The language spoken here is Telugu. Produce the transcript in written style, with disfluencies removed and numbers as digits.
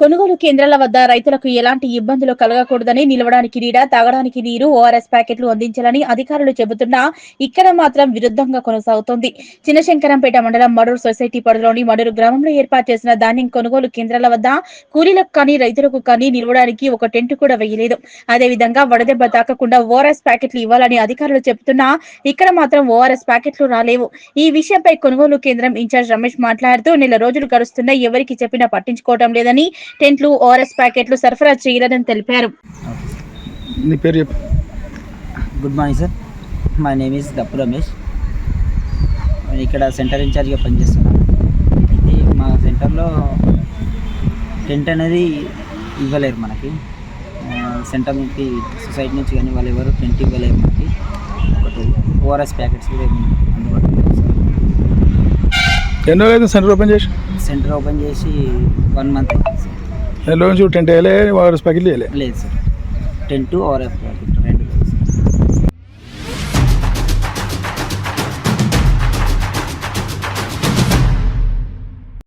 కొనుగోలు కేంద్రాల వద్ద రైతులకు ఎలాంటి ఇబ్బందులు కలగకూడదని నిలవడానికి నీడ, తాగడానికి నీరు, ఓఆర్ఎస్ ప్యాకెట్లు అందించాలని అధికారులు చెబుతున్నా ఇక్కడ మాత్రం విరుద్ధంగా కొనసాగుతోంది. చిన్నశంకరంపేట మండలం మడూరు సొసైటీ పరిధిలోని మడూరు గ్రామంలో ఏర్పాటు చేసిన ధాన్యం కొనుగోలు కేంద్రాల వద్ద కూలీలకు కానీ రైతులకు కానీ నిలవడానికి ఒక టెంట్ కూడా వేయలేదు. అదేవిధంగా వడదెబ్బ తాకకుండా ఓఆర్ఎస్ ప్యాకెట్లు ఇవ్వాలని అధికారులు చెబుతున్నా ఇక్కడ మాత్రం ఓఆర్ఎస్ ప్యాకెట్లు రాలేవు. ఈ విషయంపై కొనుగోలు కేంద్రం ఇన్ఛార్జ్ రమేష్ మాట్లాడుతూ నెల రోజులు గడుస్తున్నా ఎవరికి చెప్పినా పట్టించుకోవడం లేదని, టెంట్లు, ఓఆర్ఎస్ ప్యాకెట్లు సరఫరా చేయలేదని తెలిపారు. Good morning sir, my name is Dappu Ramesh. నేను ఇక్కడ సెంటర్ ఇన్ఛార్జ్గా పనిచేస్తున్నాను. అయితే మా సెంటర్లో టెంట్ అనేది ఇవ్వలేరు మనకి. సెంటర్ నుంచి సొసైటీ నుంచి కానీ వాళ్ళు ఎవరు టెంట్ ఇవ్వలేరు మనకి. ఒకటి ఓఆర్ఎస్ ప్యాకెట్స్ కూడా అందుబాటులో లేదు సార్. ఎన్నో లేదు సెంటర్ ఓపెన్ చేసి 1 month టెంట్ వేయలే, ఓఆర్ఎస్ ప్యాకెట్లు వేయలే. లేదు సార్, టెంట్ ఓఆర్ఎస్ ప్యాకెట్